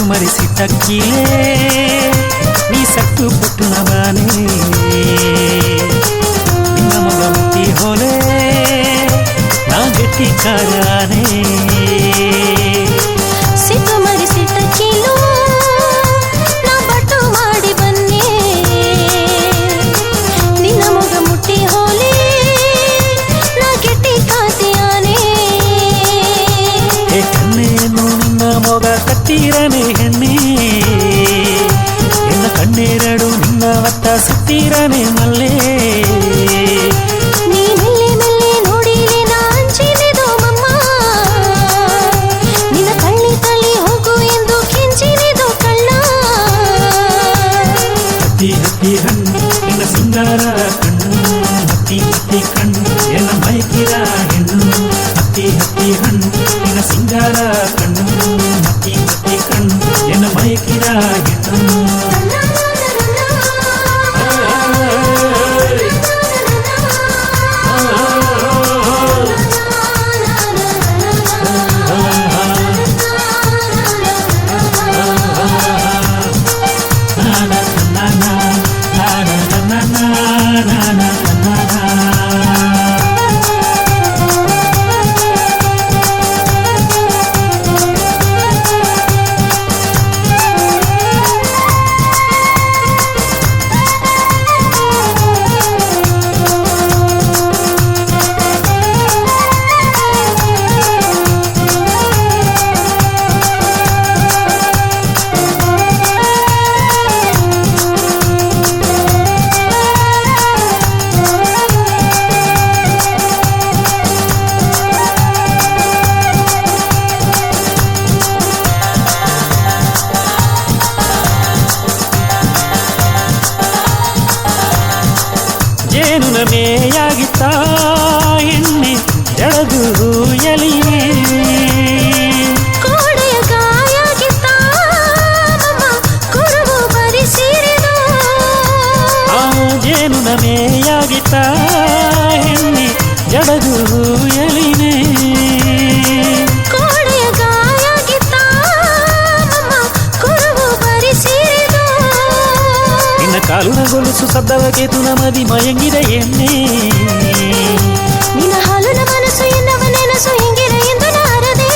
ಮರಿಸಿಟ್ಟಕ್ಕಿಲೇ ನೀ ಸಟ್ಟು ಪುಟ್ಟುನ ಬಾನೇ ನಿನ್ನ ಮಗ ಮುಟ್ಟಿ ಹೋಲೆ ನಾ ಗಟ್ಟಿಕಾರನೇ ಸಿಟ್ಟು ಮರಿಸಿಟ್ಟಕ್ಕಿಲೋ ನಾ ಬಟ್ಟು ಮಾಡಿ ಬನ್ನಿ ನಿನ್ನ ಮಗ ಮುಟ್ಟಿ ಹೋಲೆ ನಾ ಗಟ್ಟಿಕಾತಿಯಾನೆ ಹೇ ಕಣ್ಣೇನು ನಿನ್ನ ಮೊಗ ಕಟ್ಟಿರನೆ ಹೆಣ್ಣೆ ನಿನ್ನ ಕಣ್ಣೆರಡು ನಿನ್ನ ಒತ್ತ ಸುತ್ತಿರನೆ ಮಲ್ಲೆ ನೀ ಮೆಲ್ಲೆ ಮೆಲ್ಲೆ ನೋಡಿಲೆ ನಾ ಅಂಚಿನೆದೋ ಮಮ್ಮ ನಿನ್ನ ಕಳ್ಳಿ ತಳ್ಳಿ ಹೋಗು ಎಂದು ಕೆಂಚಿನೆದೋ ಕಳ್ಳ ಹತ್ತಿ ಹತ್ತಿ ಹಣ್ಣು ನಿನ್ನ ಸಿಂಗಾರ ಕಣ್ಣು ಹತ್ತಿ ಹತ್ತಿ ಕಣ್ಣು ಎನ್ನ ಮೈಕಿರ ಹೆಣ್ಣು ಹತ್ತಿ ಹತ್ತಿ ಹಣ್ಣು ನಿನ್ನ ಸಿಂಗಾರ ಕಣ್ಣು ಹತ್ತಿ ಹತ್ತಿ ಕಣ್ಣು ಎನ್ನ ಮೈಕಿರ ಹೆಣ್ಣು ಜೇನು ನಮೆಯಾಗಿತ್ತ ಎಣ್ಣೆ ಎಳೆದು ಎಲಿಯೇ ಕೋಡೆಯ ಗಾಯಾಗಿತ್ತ ಮಮ್ಮ ಕುರುಬು ಬರಿಸಿರಿದು ಆ ಜೇನು ನಮೆಯಾಗಿತ್ತ ಎಣ್ಣೆ ಎಳೆದು ಎಲಿನೇ ಕೋಡೆಯ ಗಾಯಾಗಿತ್ತ ಮಮ್ಮ ಕುರುಬು ಬರಿಸಿರಿದು ನಿನ್ನ ಕಾಲುನ ಗೊಲುಸು ಸದ್ದವ ಕೇತುನ ಮದಿ ಮಯಂಗಿದ ಎಣ್ಣೆ ನಿನ್ನ ಹಾಲುನ ಮನಸ್ಸು ಎನ್ನವ ನೆನಸು ಹಿಂಗಿರ ಎಂದು ನಾರದೆ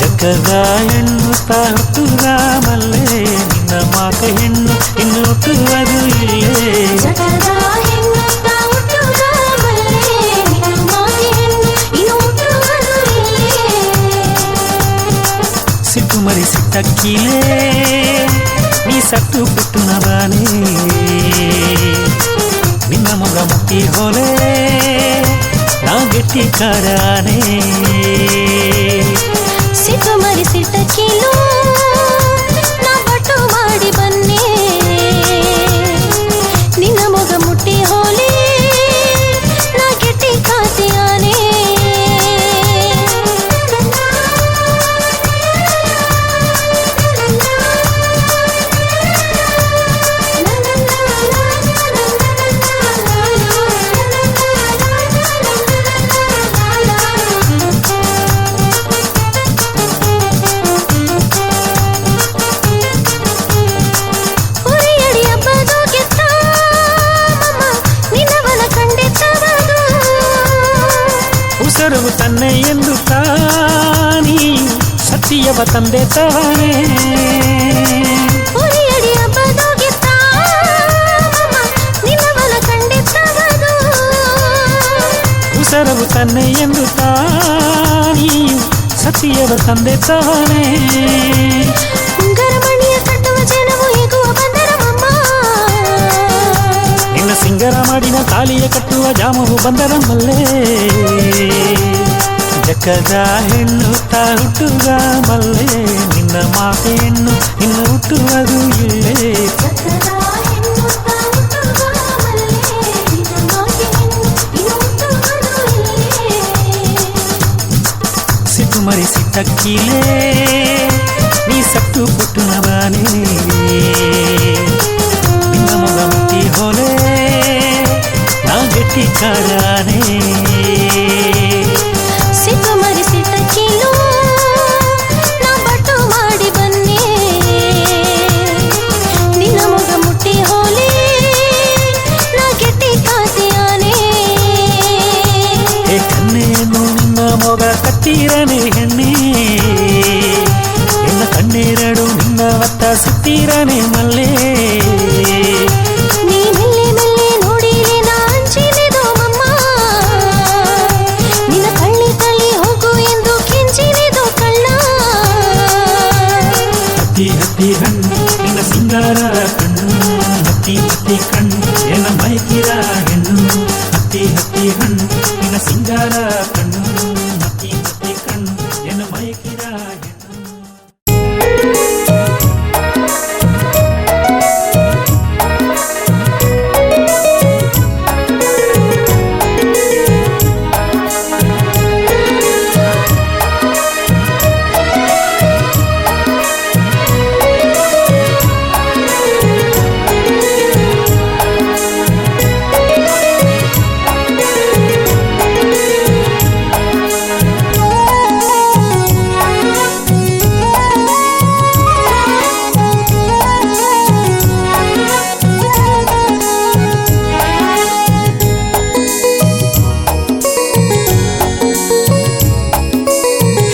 ಚಕ್ಕದ ಹೆಣ್ಣು ಹುಟ್ಟುವ ಮಲ್ಲೆ ನಿನ್ನ ಮಾಕ ಹೆಣ್ಣು ಇನ್ನು ಹುಟ್ಟುವುದು ಇಲ್ಲೇ ಜಗದ ಹೆಣ್ಣು ತಾ ಹುಟ್ಟುವ ಮಲ್ಲೆ ನಿನ್ನ ಮಾಗೆ ಹೆಣ್ಣು ಇನ್ನು ಹುಟ್ಟುವುದು ಇಲ್ಲೇ ಸಿಟ್ಟು ಮರಿಸಿಟ್ಟಕ್ಕಿಲೇ ನೀ ಸಟ್ಟು ಪುಟ್ಟುನ ಬಾನೇ ನಿನ್ನ ಮಗ ಮುಟ್ಟಿ ಹೋಲೆ ನಾ ಗಟ್ಟಿಕಾರನೇ ಸಿಟ್ಟು ಮರಿಸಿಟ್ಟಕ್ಕಿಲೋ ನಾ ಬಟ್ಟು ಮಾಡಿ ಬನ್ನಿ ನಿನ್ನ ಮಗ ಮುಟ್ಟಿ ಹೋಲೆ ನಾ ಗೆಟ್ಟಿ ಕಾತಿಯಾನೆ ಉರಿಯಡಿ ಹಬ್ಬದು ಗೆತ್ತ ಮಮ್ಮ ನಿನ್ನವನ ಕಂಡಿದ್ದವದು ಉಸರು ತನ್ನೆ ಎಂದು ತಾನಿ ಸತ್ಯವ ತಂದೆ ತಾನೇ ಉರಿಯಡಿ ಹಬ್ಬದು ಗೆತ್ತ ಮಮ್ಮ ನಿನ್ನವನ ಕಂಡಿದ್ದವದು ಉಸರವು ತನ್ನೆ ಎಂದು ತಾನಿ ಸತ್ಯವ ತಂದೆ ತಾನೇ ಉಂಗರ ಮಣಿಯ ಕಟ್ಟುವ ಜನವು ಹೇಗುವ ಬಂದರ ಮಮ್ಮ ನಿನ್ನ ಸಿಂಗರ ಮಾಡಿನ ತಾಲಿಯ ಕಟ್ಟುವ ಜಾಮವು ಬಂದರ ಮಲ್ಲೆ ಜಕ್ಕದ ಹೆಣ್ಣು ತಾ ಹುಟ್ಟುವ ಮಲ್ಲೆ ನಿನ್ನ ಮಾಕ ಹೆಣ್ಣು ಇನ್ನು ಹುಟ್ಟುವುದು ಇಲ್ಲೇ ಜಗದ ಹೆಣ್ಣು ತಾ ಹುಟ್ಟುವ ಮಲ್ಲೆ ನಿನ್ನ ಮಾಗೆ ಹೆಣ್ಣು ಇನ್ನು ಹುಟ್ಟುವುದು ಇಲ್ಲೇ ಸಿಟ್ಟು ಮರಿಸಿಟ್ಟಕ್ಕಿಲೇ ನೀ ಸಟ್ಟು ಪುಟ್ಟುನ ಬಾನೇ ನಿನ್ನ ಮಗ ಮುಟ್ಟಿ ಹೋಲೆ ನಾ ಗಟ್ಟಿಕಾರನೇ ಸಿಟ್ಟು ಮರಿಸಿಟ್ಟಕ್ಕಿಲೋ ನಾ ಬಟ್ಟು ಮೊಗ ಕತ್ತೀರನೆ ಹೆಣ್ಣೆ ಎನ್ನ ಕಣ್ಣೀರಡು ನಿನ್ನ ಒತ್ತ ಸುತ್ತೀರನೆ ಮಲ್ಲೆ ನೀ ಮೆಲ್ಲೆ ಮೆಲ್ಲೆ ನೋಡಿಲೆ ನಾ ಅಂಚಿನೆದೋ ಮಮ್ಮ ನಿನ್ನ ಕಳ್ಳಿ ತಳ್ಳಿ ಹೋಗು ಎಂದು ಕೆಂಚಿನೆದೋ ಕಳ್ಳ ಹತ್ತಿ ಹತ್ತಿ ಹಣ್ಣು ನಿನ್ನ ಸಿಂಗಾರ ಕಣ್ಣು ಹತ್ತಿ ಹತ್ತಿ ಕಣ್ಣು ಎನ್ನ ಮೈಕಿರ ಹೆಣ್ಣು ಹತ್ತಿ ಹತ್ತಿ ಹಣ್ಣು ನಿನ್ನ ಸಿಂಗಾರ ಕಣ್ಣು ಹತ್ತಿ ಹತ್ತಿ ಕಣ್ಣು ಎನ್ನ ಮೈಕಿರ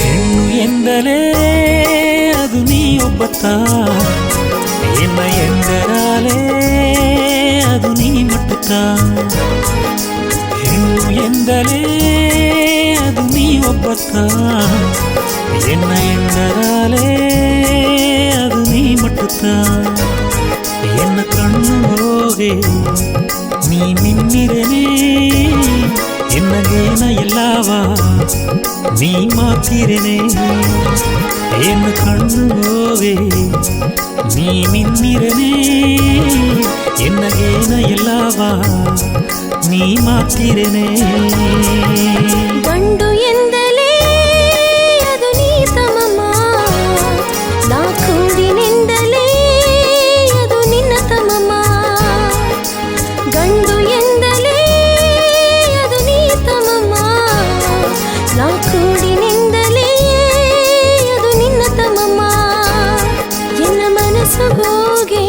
ಹೆಣ್ಣು ಅದು ನೀ ಒಬ್ಬತ್ತ ಎನ್ನ ಎಂದರಾಲೆ ಅದು ನೀ ಮಟ್ಟುತ್ತ ಹೆಣ್ಣು ಎಂದಲೇ ಅದು ನೀ ಒಬ್ಬತ್ತ ಎನ್ನ ಎಂದರಾಲೆ ಅದು ನೀ ಮಟ್ಟುತ್ತ ಎನ್ನ ಕಣ್ಣು ಹೋಗೆ ನೀ ಮಿನ್ನಿರನೇ ಎನ್ನಗೇನ ಎಲ್ಲವ ನೀ ಮಾತಿರನೆ ಎನ್ನ ಕಣ್ಣು ಹೋವೆ ನೀ ಮಿನ್ನಿರನೆ ಎನ್ನಗೇನ ಎಲ್ಲವ ನೀ ಮಾತಿರನೆ ಗಂಡು ಎಂದಲೇ ಅದು ನೀ ತಮಮ್ಮ ನಾ ಕೂಡಿನಿಂದಲೇ ಅದು ನಿನ್ನ ತಮಮ್ಮ ಗಂಡು ಎಂದಲೇ ಅದು ನೀ ತಮಮ್ಮ ನಾ ಕೂಡಿನಿಂದಲೇ ಅದು ನಿನ್ನ ತಮಮ್ಮ ಎನ್ನ ಮನಸ್ಸುಗೋಗೆ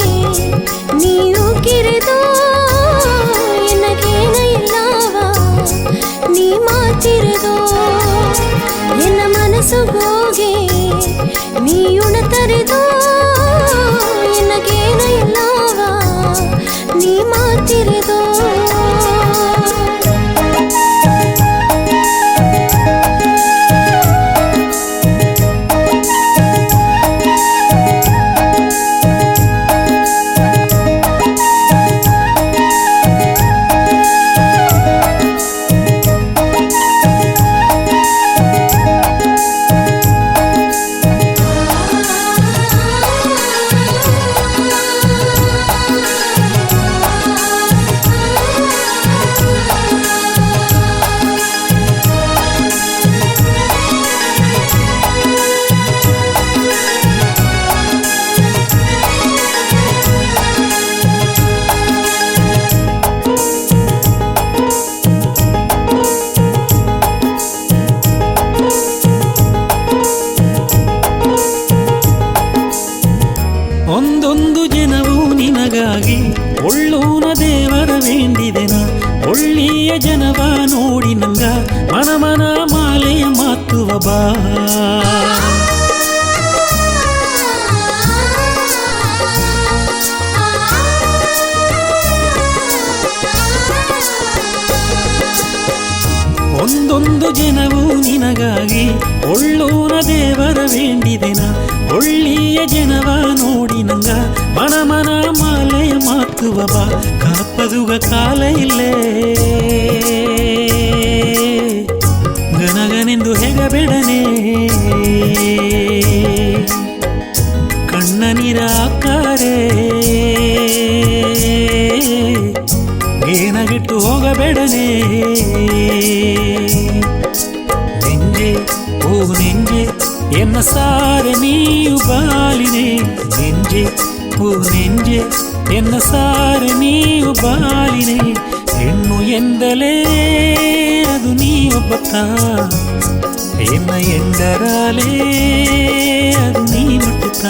ನೀನು ಕಿರಿದೋ ಎನ್ನಗೇನ ಇಲ್ಲವ ನೀ ಮಾತಿರದೋ ಎನ್ನ ಮನಸ್ಸುಗೋಗೆ ನೀ ಉಣತರಿದೋ ಎನ್ನಗೇನ ಇಲ್ಲವ ನೀ ಮಾತಿರದೋ ಒಂದೊಂದು ಜನವು ನಿನಗಾಗಿ ಒಳ್ಳೂನ ದೇವರ ವೇಂದಿದೆನ ಒಳ್ಳೆಯ ಜನವ ನೋಡಿ ನಂಗ ಮನ ಮನ ಮಾಲೆಯ ಮಾತುವ ಬಾ ಒಂದೊಂದು ಜನವು ನಿನಗಾಗಿ ಒಳ್ಳೂನ ದೇವರ ವೇಂದಿದೆನ ಒಳ್ಳೆಯ ಜನವ ನೋಡಿ ನಂಗ ಮನ ಮನ ಮಾಲೆಯ ಮಾತುವ ಬಾ ಕಾಪದುಗ ಕಾಲ ಇಲ್ಲೇ ಗನಗನೆಂದು ಹೆಗಬೇಡನೆ ಕಣ್ಣ ನೀರ ಆಕಾರೆ ಏನಗಿಟ್ಟು ಹೋಗಬೇಡನೆ ನೆಂಜೆ ಓ ನೆಂಜೆ ಎನ್ನ ಸಾರೆ ನೀವು ಬಾಲಿನೆ ನೆಂಜೆ ಓ ನೆಂಜೆ ಎನ್ನ ಸಾರೆ ನೀವು ಬಾಲಿನೆ ಹೆಣ್ಣು ಎಂದಲೇ ಅದು ನೀ ಒಬ್ಬತ್ತ ಎನ್ನ ಎಂದರಾಲೇ ಅದು ನೀ ಮಟ್ಟುತ್ತ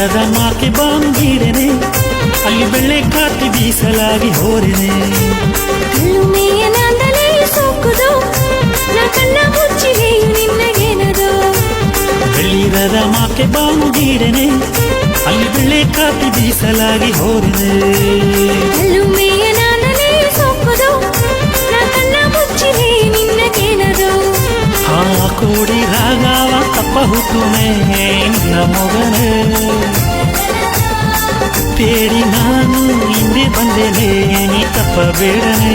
ಬೆಳ್ಳಿರದ ಮಾಕೆ ಬಾಂಗಿಡೆನೆ ಅಲ್ಲಿ ಬೆಳ್ಳೆ ಕಾತಿ ಬೀಸಲಾಗಿ ಹೋರೆನೆ ಕಲ್ಲುಮೆಯ ನಾಂದಲೇ ಸೋಕುದು ನಾ ಕಣ್ಣ ಮುಚ್ಚಿದೆಯು ನಿನ್ನಗೇನದು ಬೆಳ್ಳಿರದ ಮಾಕೆ ಬಾಂಗಿಡೆನೆ ಅಲ್ಲಿ ಬೆಳ್ಳೆ ಕಾತಿ ಬೀಸಲಾಗಿ ಹೋರೆನೆ ಕಲ್ಲುಮೆಯ ನಾಂದಲೇ ಸೋಕುದು ನಾ ಕಣ್ಣ ಮುಚ್ಚಿದೆಯು ನಿನ್ನಗೇನದು ಆ ಕೋಡಿ ರಾಗವ ತಪ್ಪ ಹುಟ್ಟುನೆ ನಿನ್ನ ಮೊಗನೆ ತೇಡಿ ನಾನು ಹಿಂದೆ ಬಂದೆನೆ ನೀ ತಪ್ಪ ಬೇಡನೆ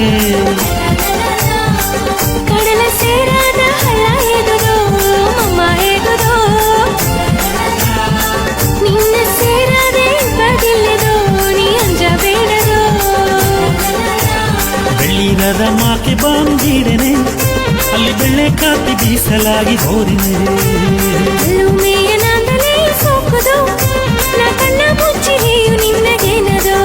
ಕಡಲ ಸೇರಾದ ಹಳ್ಳ ಎದುರು ಮಮ್ಮ ಎದುರು ನಿನ್ನ ಸೇರದೆ ಬದಿಲ್ಲದು ನೀ ಅಂಜಬೇಡದು ಬೆಳ್ಳಿರದ ಮಾಕೆ ಬಾಂಗಿಡೆನೆ ಅಲ್ಲಿ ಬೆಳ್ಳೆ ಕಾತಿ ಬೀಸಲಾಗಿ ಹೋರಿನೆ ಕಲ್ಲುಮೆಯ ನಾಂದಲೇ ಸೋಕುದು ನಾ ಕಣ್ಣ ಮುಚ್ಚಿದೆಯು ನಿನ್ನಗೇನದು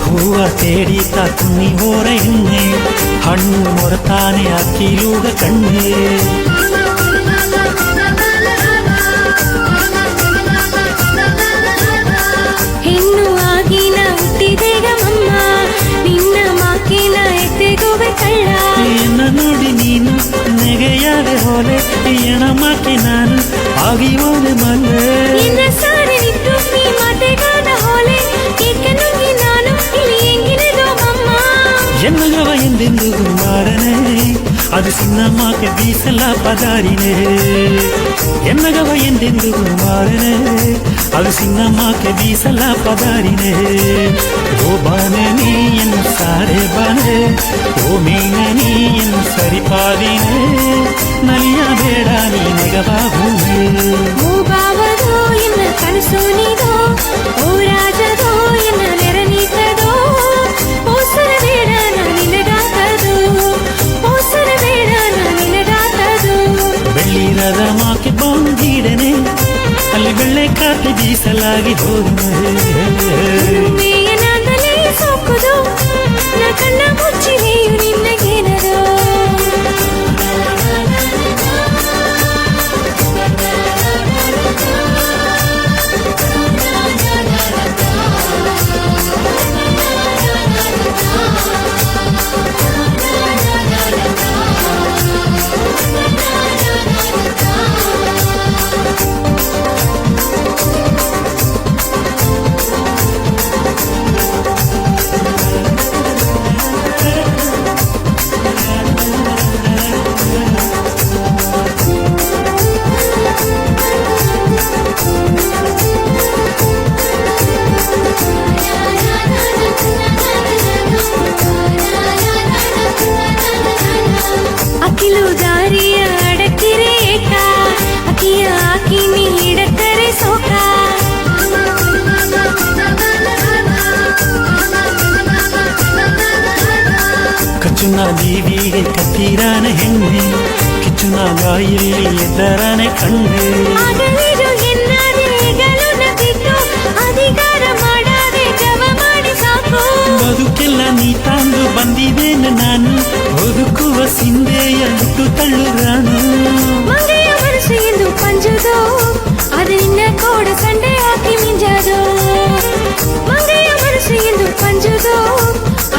ಹೂವ ತೇಡಿ ತಾಕುನಿ ಹೋರ ಎಣ್ಣೆ ಹಣ್ಣು ಮೊರತಾನೆ ಅಕ್ಕಿಲೂಗ ಕಣ್ಣೆ ಹೆಣ್ಣು ಆಗಿ ನಾ ಹುಟ್ಟಿದೆಗ ಮಮ್ಮ ನಿನ್ನ ಮಾಕಿನ ಎತ್ತೆಗುವೆ ಕಳ್ಳ ಎನ್ನ ನೋಡಿ ನೀನು ನೆಗೆಯಾದೆ ಹೋಲೆ ಎಣ ಮಾಕೆ ನಾನು ಆಗಿ ಹೋದೆ ಮಲ್ಲೆ ನಿನ್ನ ಸಾರಿ ನಿಟ್ಟು ನೀ ಮಾತೆಗಾದ ಹೋಲೆ ಏಕೆ ನುಗ್ಗಿ ನಾನು ಇಲ್ಲಿ ಹೆಂಗಿನೆದು ಮಮ್ಮ ಎನ್ನಗವ ಎಂದೆಂದು ಮಾಡನೆ ಅದು ಸಿನ್ನಮ್ಮಕ್ಕೆ ಬೀಸಲ ಪದಾರಿನೇ ಎನ್ನಗವ ಎಂದೆಂದು ಮಾಡನೆ ಅದು ಸಿನ್ನಮ್ಮಕ್ಕೆ ಬೀಸಲ ಪದಾರಿನೇ ಓ ಬಾನೆ ನೀ ಎನ್ನು ಸಾರೆ ಬಾನೆ ಓ ಮೀನ ನೀ ಎನ್ನು ಸರಿಪಾದಿನೇ ನಲಿಯ ಬೇಡ ನೀ ನೆಗವಾ ಭೂಮಿ ಓ ಬಾವದೋ ಎನ್ನ ಕನಸು ನೀದೋ ಓ ರಾಜದೋ ಎನ್ನ ನೆರನೀತದೋ ಓಸರ ಬೇಡ ನಾ ನಿನಗಾತದು ಓಸರ ಬೇಡ ನಾ ನಿನಗಾತದು ಬೆಳ್ಳಿರದ ಮಾಕೆ ಬಾಂಗಿಡೆನೆ ಅಲ್ಲಿ ಬೆಳ್ಳೆ ಕಾತಿ ಬೀಸಲಾಗಿ ಹೋರಿನೆ ಕಲ್ಲುಮೆಯ ನಾಂದಲೇ ಸೋಕುದು ನಾ ಕಣ್ಣ ಮುಚ್ಚಿದೆಯು ನಿನ್ನಗೇನದು ಅಕಿಲು ದಾರಿಯ ಅಡಕಿರೆ ಏಕ ಅಕಿಯ ಆಕಿ ನೀ ಹಿಡಕರೆ ಸೋಕ ಕಚ್ಚುನ ದೀವಿಗೆ ಕತ್ತಿರಾನ ಹೆಣ್ಣೆ ಕಿಚ್ಚುನ ಬಾಯಲ್ಲಿ ಎದ್ದರಾನೆ ಕಣ್ಣೆ ಆಗಲಿರು ಎನ್ನಾದಿಗಳು ನಬಿಟ್ಟು ಅಧಿಕಾರ ಮಾಡದೆ ಜವ ಮಾಡಿ ಸಾಕು ಬದುಕೆಲ್ಲ ನೀ ತಂದು ಬಂದಿದ್ದೇನೆ ನಾನು ಬದುಕುವ ಸಿಂಧೆಯ ಹುಟ್ಟು ತಳ್ಳುರಾನು ಮಂಗೆಯ ಮನಸ್ಸು ಎಂದು ಪಂಜುದು ಅದು ನಿನ್ನ ಕೋಡ ಸಂಡೆ ಹಾಕಿ ಮಿಂಜದು ಮಂಗೆಯ ಮನಸ್ಸು ಎಂದು ಪಂಜುದು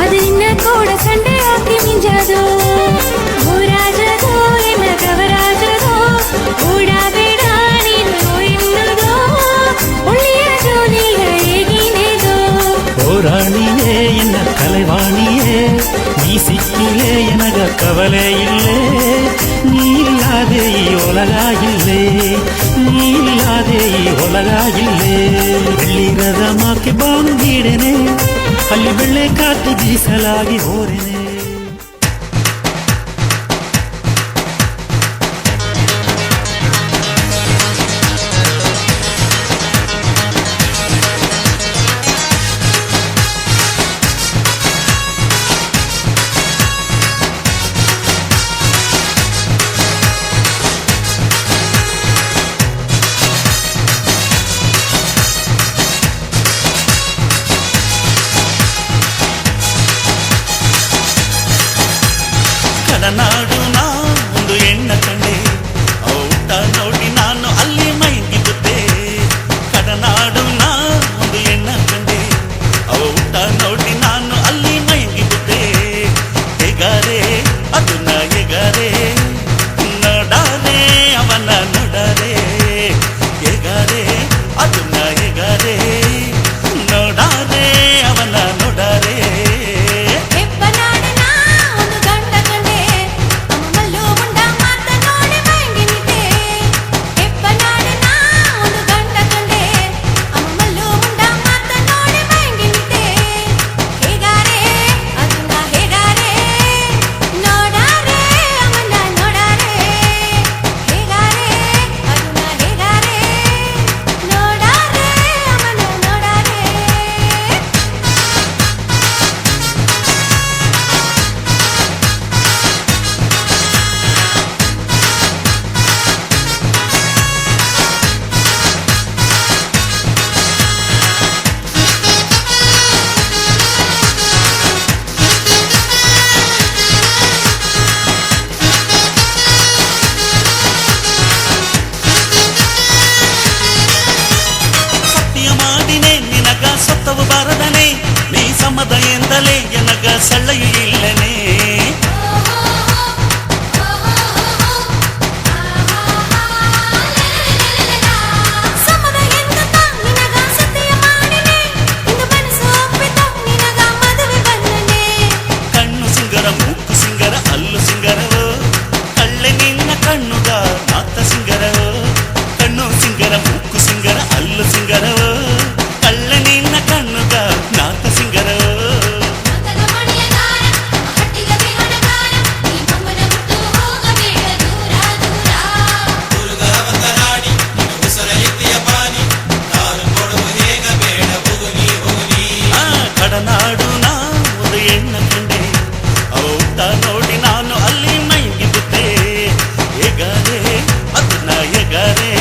ಅದು ನಿನ್ನ ಕೋಡ ಸಂಡೆ ಹಾಕಿ ಮಿಂಜದು ಓ ರಾಜದೋ ಎನ್ನ ಗವರಾಜದೋ ಓಡಬೇಡ ನೀನು ಎನ್ನುವುದೋ ಒಳ್ಳೆಯ ಜೋಲಿಯ ಹೇಗಿನೆದು ಓ ರಾಣಿಯೇ ಎನ್ನ ಕಲೆವಾಣಿಯೇ ನೀ ಸಿಕ್ಕಿಲೇ ಎನಗ ಕವಲೆ ಇಲ್ಲೇ ಈ ಒಲಗ ಇಲ್ಲೇ ನೀ ಇಲ್ಲದೆ ಈ ಒಲಗ ಇಲ್ಲೇ ಬೆಳ್ಳಿರದ ಮಾಕೆ ಬಾಂಗಿಡೆನೆ ಅಲ್ಲಿ ಬೆಳ್ಳೆ ಕಾತು ಬೀಸಲಾಗಿ ಹೋರೆನೆ ಕಡನಾಡು ನಾ ಒಂದು ಹೆಣ್ಣ ಕಂಡೆ ಊಟ ನೋಡಿ ನಾನು ಅಲ್ಲಿ ಮೈಗಿದ್ದೆ ಕಡನಾಡು ನಾ ಒಂದು ಹೆಣ್ಣ ಕಂಡೆ ಊಟ ನೋಡಿ ನಾನು ಅಲ್ಲಿ ಮೈಗಿದ್ದೆ ಹೇಗಾರೆ ಅದನ್ನ ಹೇಗಾರೆ ನೋಡಾರೆ ಅವನ ನೋಡಾರೆ ಹೇಗಾರೆ ಅದನ್ನ ಹೇಗಾರೆ ನೋಡಾರೆ ಅವನ ನೋಡಾರೆ ಹೆಬ್ಬನಾಡಿನ ಒಂದು ಗಂಡ ಕಂಡೆ ಅಮ್ಮಲ್ಲೂ ಮುಂಡ ಮಾತ ನೋಡಿ ಮೈಂಗಿನಿದೆ ಹೆಬ್ಬನಾಡಿನ ಒಂದು ಗಂಡ ಕಂಡೆ ಅಮ್ಮಲ್ಲೂ ಮುಂಡ ಮಾತ ನೋಡಿ ಮೈಂಗಿನಿದೆ ಹೇಗಾರೆ ಅದನ್ನ ಹೇಗಾರೆ ನೋಡಾರೆ ಅವನ ನೋಡಾರೆ ಹೇಗಾರೆ ಅದನ್ನ ಹೇಗಾರೆ ನೋಡಾರೆ ಅವನ ನೋಡಾರೆ ಸತ್ಯ ಮಾಡಿನೇ ನಿನಗ ಸತ್ತವು ಬಾರದನೆ ನೀ ಸಮದ ಎಂದಲೇ ಎನಗ ಸಳ್ಳಯು ಇಲ್ಲನೆ ಸಮದ ಎಂದತ ನಿನಗ ಸತ್ಯ ಮಾಡಿನೆ ಇಂದು ಮನಸ್ಸು ಒಪ್ಪಿತು ನಿನಗ ಮದುವೆ ಬಂದನೆ ಕಣ್ಣು ಸಿಂಗರ ಮೂಕು ಸಿಂಗರ ಅಲ್ಲು ಸಿಂಗರವೋ ಕಳ್ಳೆ ನಿನ್ನ ಕಣ್ಣುಗ ಮಾತ ಸಿಂಗರವೋ ಕಣ್ಣು ಸಿಂಗರ ಮೂಕು ಸಿಂಗರ ಅಲ್ಲು ಸಿಂಗರವೋ ಕಳ್ಳೆ ನಿನ್ನ ಕಣ್ಣುಗ ನಾತ ಸಿಂಗರವೋ ಮಗನ ಮಣಿಯ ದಾರ ಹಟ್ಟಿಗೆ ಬಿಹಣಗಾರ ಈ ಮಮ್ಮನ ಬಿಟ್ಟು ಹೋಗಬೇಡ ದೂರ ದೂರ ಕಡನಾಡು ನಾ ಒಂದು ಹೆಣ್ಣ ಕಂಡೆ ಊಟ ನೋಡಿ ನಾನು ಅಲ್ಲಿ ಮೈಗಿದ್ದೆ ಹೇಗಾರೆ ಅದನ್ನ ಹೇಗಾರೆ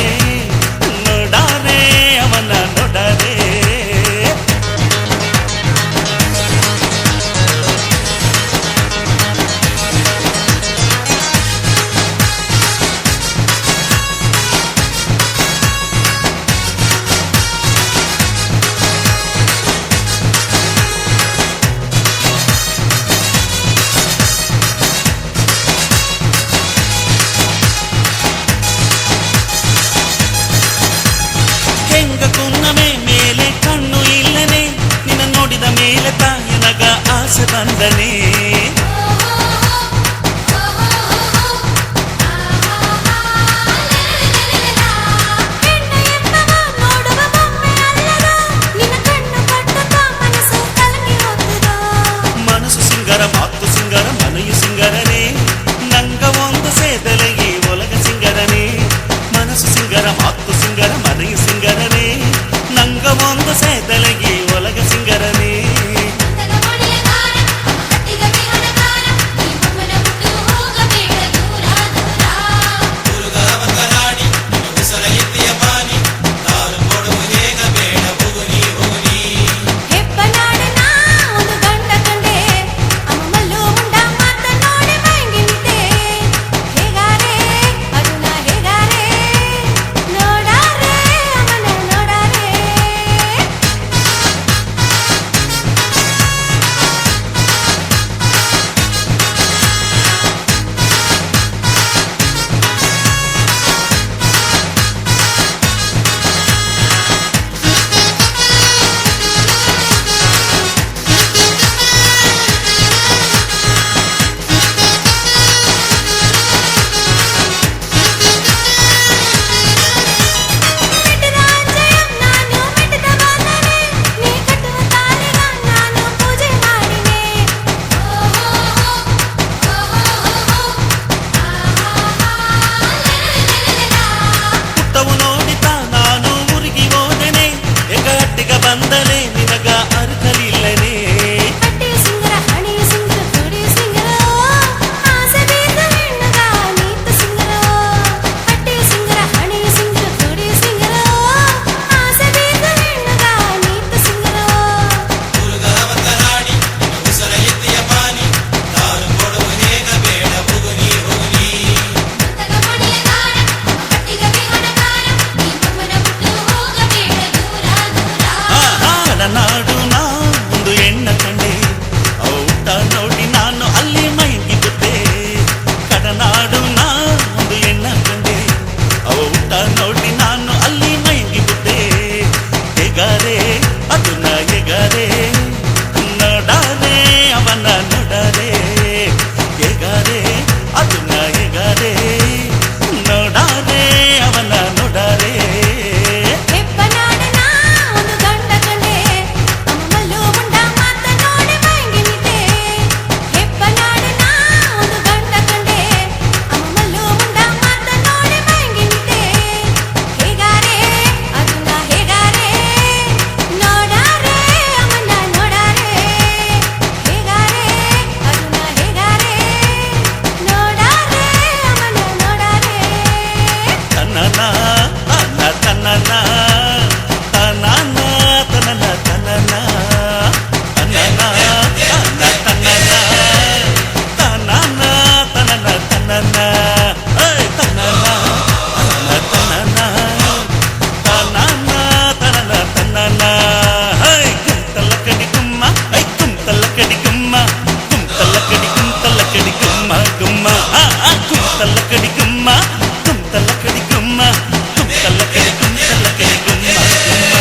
ನೋಡಾರೆ ಅವನ ನೋಡಾರೆ ಹೆಂಗ ಕುನ್ನಮೆ ಮೇಲೆ ಕಣ್ಣು ಇಲ್ಲನೆ ನಿನ್ನ ನೋಡಿದ ಮೇಲೆ ತಾಯನಗ ಆಸೆ ಬಂದನೆ ಹೆಣ್ಣ ಎಂಬವ ನೋಡುವ ಬೊಮ್ಮೆ ಅಲ್ಲದ ನಿನ್ನ ಕಣ್ಣು ಕಟ್ಟುತ್ತ ಮನಸ್ಸು ಕಲಗಿ ಹೋಗುತ್ತೋ ಮನಸ್ಸು ಸಿಂಗರ ಮಾತು ಸಿಂಗರ ಮನೆಯು ಸಿಂಗರನೇ ನಂಗ ಒಂದು ಸೇದಲೆಗೆ ಒಲಗ ಸಿಂಗರನೇ ಮನಸ್ಸು ಸಿಂಗರ ಮಾತು ಸಿಂಗರ ಮನೆಯು ಸಿಂಗರನೇ ನಂಗ ಒಂದು ಸೇದಲೆಗೆ ಒಲಗ ಸಿಂಗರನೇ ಮಗನ ಮಣಿಯ ದಾರ ಹಟ್ಟಿಗೆ ಹೇಗಾರೆ ನೋಡಾರೆ ಅವನ ನೋಡಾರೆ ಹೇಗಾರೆ ಅದನ್ನ ಹೇಗಾರೆ ನೋಡಾರೆ ಅವನ ನೋಡಾರೆ ಹೆಪ್ಪನಾಡಿನ ಒಂದು ಗಂಡ ಕಂಡೆ ಅಮ್ಮಲ್ಲೂ ಉಂಡ ಮಾತ ನೋಡಿ ಮೈಂಗಿನಿದೆ ಹೆಪ್ಪನಾಡಿನ ಒಂದು ಗಂಡ ಕಂಡೆ ಅಮ್ಮಲ್ಲೂ ಉಂಡ ಮಾತ ನೋಡಿ ಮೈಂಗಿನಿದೆ ಹೇಗಾರೆ ಅದನ್ನ ಹೇಗಾರೆ ನೋಡಾರೆ ಅಮ್ಮನ್ನ ನೋಡಾರೆ ಹೇಗಾರೆ ಅದನ್ನ ಹೇಗಾರೆ ನೋಡಾರೆ ಅಮ್ಮನ್ನ ನೋಡಾರೆ ತನ್ನನ ತನ್ನನ ತನ್ನನ ತನ್ನನ ತನ್ನನ ತನ್ನನ ತನ್ನನ ತನ್ನನ ತನ್ನನ ತನ್ನನ ಏಯ್ ತನ್ನನ ತನ್ನನ ತನ್ನನ ತನ್ನನ ತನ್ನನ ಏಯ್ ಕುಂತಲ್ಲ ಕಡಿ ಗುಮ್ಮ ಐ ಕುಂತಲ್ಲ ಕಡಿ ಗುಮ್ಮ ಕುಂತಲ್ಲ ಕಡಿ ಗುಮ್ಮ ಗುಮ್ಮ ಕುಂತಲ್ಲ ಕಡಿ ಗುಮ್ಮ ಕುಂತಲ್ಲ ಕಡಿ ಗುಮ್ಮ ಕುಂತಲ್ಲ ಕಡಿ ಗುಮ್ಮ ಗುಮ್ಮ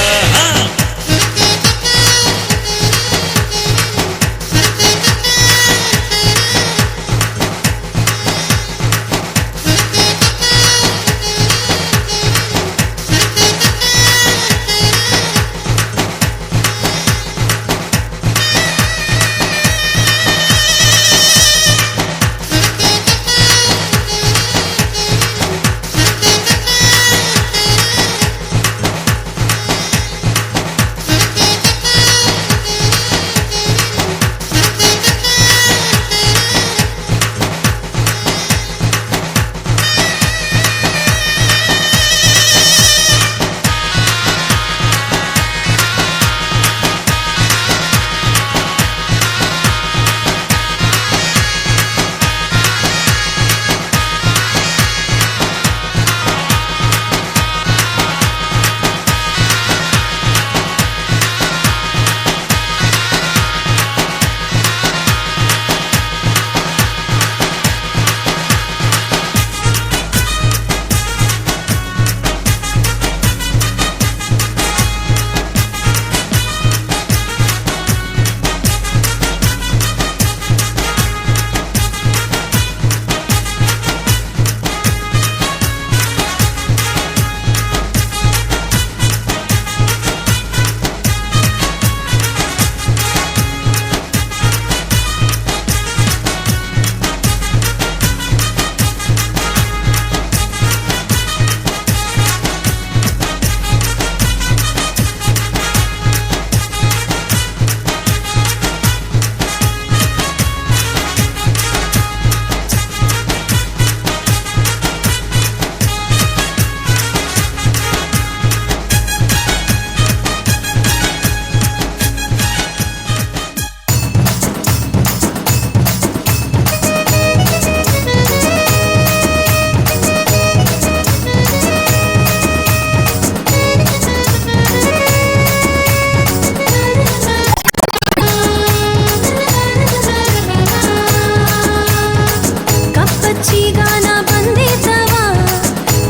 ಕಪ್ಪಚ್ಚಿಗಾನ ಬಂದಿದ್ದವ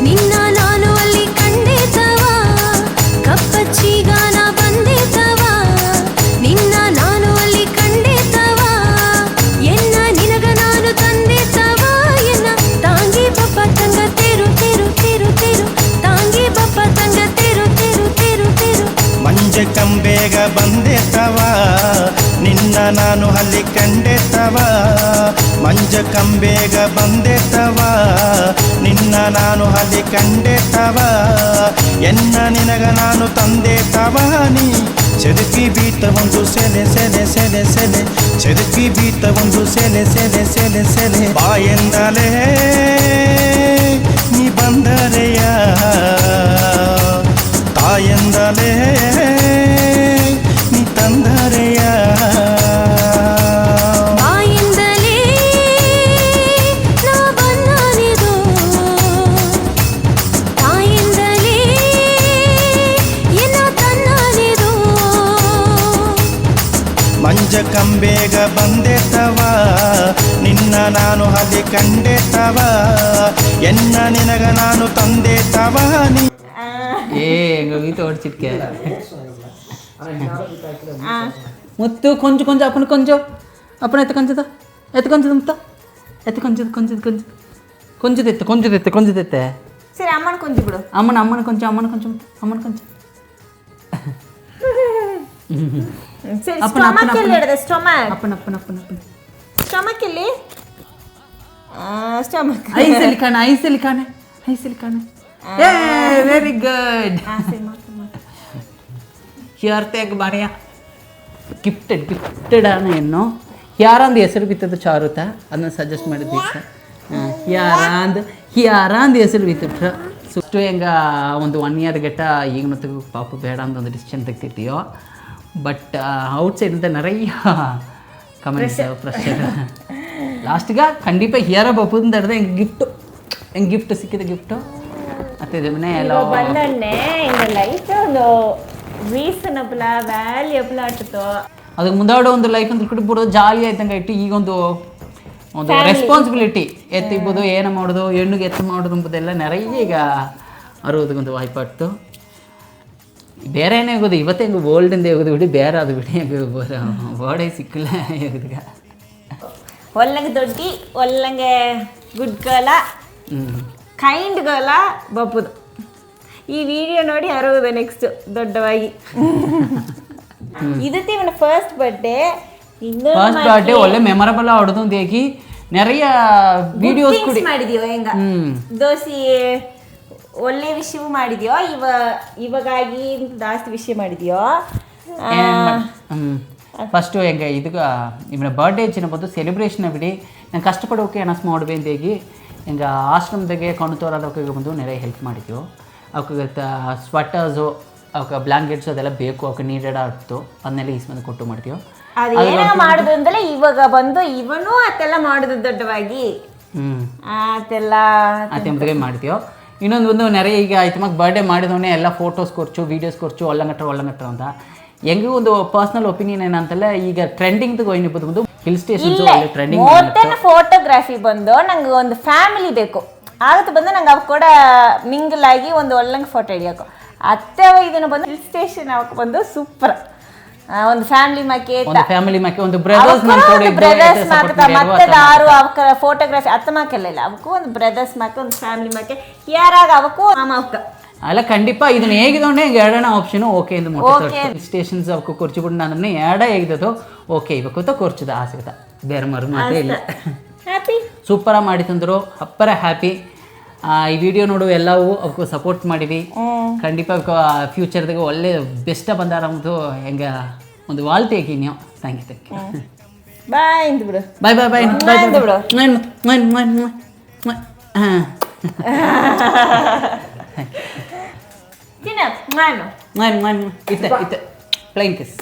ನಿನ್ನ ನಾನು ಅಲ್ಲಿ ಕಂಡಿದ್ದವ ಕಪ್ಪಚ್ಚಿಗಾನ ಬಂದಿದ್ದವ ನಿನ್ನ ನಾನು ಅಲ್ಲಿ ಕಂಡಿದ್ದವ ಎನ್ನ ನಿನಗ ನಾನು ತಂದಿದ್ದವ ಎನ್ನ ತಾಂಗಿ ಪಪ್ಪ ತಂಗ ತಿರು ತಿರು ತಿರು ತಿರು ತಾಂಗಿ ಪಪ್ಪ ತಂಗ ತಿರು ತಿರು ತಿರು ತಿರು ಮಂಜ ಕಂಬೇಗ ಬಂದೆತ್ತವ ನಿನ್ನ ನಾನು ಅಲ್ಲಿ ಕಂಡೆತ್ತವ ಮಂಜ ಕಂಬೇಗ ಬಂದೆತ್ತವ ನಿನ್ನ ನಾನು ಅಲ್ಲಿ ಕಂಡೆತ್ತವ ಎನ್ನ ನಿನಗ ನಾನು ತಂದೆತ್ತವ ನೀ ಚೆದುಕಿ ಬೀತ ಒಂದು ಸೆಲೆ ಸೆಲೆ ಸೆಲೆ ಸೆಲೆ ಚೆದುಕಿ ಬೀತ ಒಂದು ಸೆಲೆ ಸೆಲೆ ಸೆಲೆ ಸೆಲೆ ಬಾಯೆಂದಲೇ ನೀ ಬಂದರೆಯ ತಾಯೆಂದಲೇ ನೀ ತಂದರೆಯ ಬಾಯಿಂದಲೇ ನಾ ಬಂದನಿದು ತಾಯಿಂದಲೇ ಎನ್ನ ತನ್ನನಿದು ಮಂಜ ಕಂಬೇಗ ಬಂದೆತ್ತವ ನಿನ್ನ ನಾನು ಅಲ್ಲಿ ಕಂಡೆತ್ತವ ಎನ್ನ ನಿನಗ ನಾನು ತಂದೆತ್ತವ ನೀ எங்கள் வீட்டை உடச்சிருக்கேன் ಮುತ್ತು ಕೊಂಚ ಕೊಂಚ ಅಪ್ಪನ ಕೊಂಚ ಅಪ್ಪನ ಎತ್ತು ಕೊಂಚದ ಮುತ್ತ ಎತ್ತು ಕೊಂಚದೆತ್ತೆ ಸರಿ ಅಮ್ಮನ ಕೊಂಚಿ ಬಿಡು. ಅಮ್ಮನ ಕೊಂಚ ಸರಿ ಅಪ್ಪನ ಸ್ಟೊಮಕ್ ಎಲ್ಲಿ ಹಿಡಿದೆ? ಸ್ಟೊಮಕ್ ಅಪ್ಪನ ಸ್ಟೊಮಕ್ ಎಲ್ಲಿ? ಸ್ಟೊಮಕ್ ಐಸಲ್ಲಿ ಕಾಣೆ ವೆರಿ ಗುಡ್. ಹಿಯರ್ ತೆಗ್ ಬಾರಿಯ ಗಿಫ್ಟೆಡ್ ಏನು ಯಾರಂದು ಹೆಸರು ಬಿತ್ತದ ಚಾರುತ ಅದನ್ನ ಸಜೆಸ್ಟ್ ಮಾಡಿದ್ವಿ ಸರ್. ಯಾರಂದು ಹೆಸರು ಬಿತ್ತಿಟ್ರ ಸುಷ್ಟು ಹೆಂಗ ಒಂದು 1 ಇಯರ್ ಗಟ್ಟ ಈಗಿನ ಪಾಪ ಬೇಡ ಅಂತ ಒಂದು ಡಿಸಿಷನ್ ತೆಗ್ತಿರ್ತೀಯೋ. ಬಟ್ ಔಟ್ಸೈಡ್ ಅಂತ நிறைய ಕಮೆಂಟ್ಸ್ ಪ್ರೆಷರ್ ಲಾಸ್ಟ್ಗೆ ಖಂಡಿತ ಹಿಯರ ಬಪ್ಪುಂದು ತಡೆದ ಹೆಂಗೆ ಗಿಫ್ಟ್ ಸಿಕ್ಕಿದ ಗಿಫ್ಟು ಮತ್ತೆ ಮನೆ ಎಲ್ಲ ಬಂದನ್ನೇ இந்த ಲೈಫ್ ಒಂದು ರೀಸನಬಲ್ ವ್ಯಾಲ್ಯೂಬಲ್ ಆಯ್ತು. ಅದಕ್ಕೆ ಮುಂದಾಡೋ ಒಂದು ಲೈಫ್ ಅಂತ ಬಿಡ್ಬೋದು ಜಾಲಿ ಆಯ್ತಂಗೆ ಇಟ್ಟು ಈಗ ಒಂದು ರೆಸ್ಪಾನ್ಸಿಬಿಲಿಟಿ ಎತ್ತಿಬೋದು ಏನು ಮಾಡೋದು ಹೆಣ್ಣಿಗೆ ಎತ್ತು ಮಾಡೋದು ಎಂಬುದೆಲ್ಲ நிறைய ಈಗ ಅರುವುದಕ್ಕೊಂದು ವಾಯ್ಪಾಟ್ಟು ಬೇರೆ ಏನೇ ಆಗೋದು ಇವತ್ತೇ ಹೆಂಗೆ ಓಲ್ಡಿಂದ ಆಗೋದು ಬಿಡಿ ಬೇರೆ ಅದು ಬಿಡಿ ಹೆಂಗೆ ವರ್ಡೇ ಸಿಕ್ಕಿಲ್ಲ ಈಗ ಒಲ್ಲಂಗೆ ದೊಡ್ಡಿ ಒಲ್ಲಂಗೆ ಗುಡ್ ಗರ್ಲ ಕೈಂಡ್ ಗರ್ಲ ಬಪ್ಪುದು. ಈ ವಿಡಿಯೋ ನೋಡಿ ಅರುವುದು ನೆಕ್ಸ್ಟ್ ದೊಡ್ಡವಾಗಿ. ಇದಕ್ಕೆ ಇವನ ಫಸ್ಟ್ ಬರ್ಡೇ ಒಳ್ಳೆ ಮೆಮೊರಬಲ್ ಆಡೋದು ಅಂತ ಹೇಗೆ நிறைய ವಿಡಿಯೋಸ್ ಕೂಡ ಮಾಡಿದ್ಯೋ ಹೆಂಗ ದೋಸೆ ಒಳ್ಳೆ ವಿಷಯ ಮಾಡಿದ್ಯೋ ಇವಾಗಾಗಿ ಜಾಸ್ತಿ ವಿಷಯ ಮಾಡಿದ್ಯೋ. ಫಸ್ಟು ಹೆಂಗೆ ಇದಕ್ಕೆ ಇವನ ಬರ್ಡೇ ಚಿನ್ನಬೋದು ಸೆಲೆಬ್ರೇಷನ್ ಬಿಡಿ ನಾನು ಕಷ್ಟಪಡೋಕೆ ಅನಸ್ ಮಾಡುವೆ ಅಂತ ಹೇಗೆ ಹೆಂಗೆ ಆಶ್ರಮದಾಗೆ ಕಣ್ತೋರೋದಕ್ಕೆ ಬಂದು நிறைய ಹೆಲ್ಪ್ ಮಾಡಿದ್ಯೋ. ಅವಕ್ಕೆ ಸ್ವೆಟರ್ಸು ಅವಕ್ಕೆ ಬ್ಲಾಂಕೆಟ್ಸು ಅದೆಲ್ಲ ಬೇಕು ಅವಕ್ಕೆ ನೀಡೆಡ್ ಆಗ್ತು ಅದನ್ನೆಲ್ಲ ಈಸ್ಮಂದು ಕೊಟ್ಟು ಮಾಡ್ತೀವೋ. ಅದೇನ ಮಾಡುದು ಅಂದ್ರೆ ಇವಾಗ ಬಂದು ಇವನು ಅದೆಲ್ಲ ಮಾಡುದು ದೊಡ್ಡವಾಗಿ ಅದೆಲ್ಲ ಮಾಡ್ತೀವೋ. ಇನ್ನೊಂದು நிறைய ಈಗ ಆಯ್ತು ಮಗ ಬರ್ಡೇ ಮಾಡಿದವನೇ ಎಲ್ಲ ಫೋಟೋಸ್ ಕೊರ್ಚು ವೀಡಿಯೋಸ್ ಕೊರ್ಚು ಒಳ್ಳಂಗಟ್ರ ಅಂತ ಹೆಂಗೂ ಒಂದು ಪರ್ಸನಲ್ ಒಪಿನಿಯನ್ ಏನಂತಲ್ಲ ಈಗ ಟ್ರೆಂಡಿಂಗ್ ಹೋಯ್ನಿಬೋದು ಒಂದು ಹಿಲ್ ಸ್ಟೇಷನ್ ಟ್ರೆಂಡಿಂಗ್ ಫೋಟೋಗ್ರಫಿ ಬಂದು ನಂಗೆ ಒಂದು ಫ್ಯಾಮಿಲಿ ಬೇಕು ಆಗತ್ತೆ ಬಂದು ನಂಗೆ ಅವ್ ಕೂಡ ಮಿಂಗಲ್ ಆಗಿ ಒಂದು ಒಳ್ಳಂಗೆ ಫೋಟೋ ಹಿಡಿಯೋಕು ಅತ್ತೆ ಇದನ್ನು ಬಂದು ಹಿಲ್ ಸ್ಟೇಷನ್ ಅವಕ್ಕೆ ಬಂದು ಸೂಪರ್ ಒಂದು ಫ್ಯಾಮಿಲಿ ಮಾಕೆ ಒಂದು ಬ್ರದರ್ಸ್ ಮತ್ತೆ ದಾರು ಅವಕ್ಕ ಫೋಟೋಗ್ರಫಿ ಅತ್ತ ಮಾಕೆಲ್ಲ ಇಲ್ಲ ಅವಕ್ಕೂ ಒಂದು ಬ್ರದರ್ಸ್ ಮಾಕೆ ಒಂದು ಫ್ಯಾಮಿಲಿ ಮಾಕೆ ಯಾರಾಗ ಅವಕ್ಕೂ ಮಾಮ ಅವಕ್ಕ ಅಲ್ಲ ಖಂಡಿತ ಇದನ್ನ ಹೇಗಿದವನೇ ಎರಡನೇ ಆಪ್ಷನ್ ಓಕೆ ಎಂದು ಹಿಲ್ ಸ್ಟೇಷನ್ಸ್ ಅವಕ್ಕೆ ಕೊರ್ಚಿಬಿಟ್ಟು ನಾನು ಎರಡ ಹೇಗಿದ್ದು ಓಕೆ ಇವತ್ತು ಕೊರ್ಚಿದ ಆಸೆಗತ ಬೇರೆ ಮಾತೇ ಇಲ್ಲ. ಹ್ಯಾಪಿ ಸೂಪರಾಗಿ ಮಾಡಿ ತಂದರು ಅಪ್ಪರ ಹ್ಯಾಪಿ. ಈ ವಿಡಿಯೋ ನೋಡು ಎಲ್ಲವೂ ಅವಕ್ಕೆ ಸಪೋರ್ಟ್ ಮಾಡಿವಿ ಖಂಡಿತ ಫ್ಯೂಚರ್ದಾಗ ಒಳ್ಳೆ ಬೆಸ್ಟ್ ಬಂದಾರ ಒಂದು ಹೆಂಗೆ ಒಂದು ವಾಲ್ತಿ ಹಾಕಿ ನೀವು ಥ್ಯಾಂಕ್ ಯು ಬಾಯ್ ಅಂತ ಬಿಡು ಬಾಯ್ ಬಾಯ್ ಬಾಯ್ ಬಾಯ್ ಅಂತ ಬಿಡು ಹಾಂ ತಿನ್ನ ನಾನು ಇತ್ತೆ ಪ್ಲೈನ್ ಕಿಸ್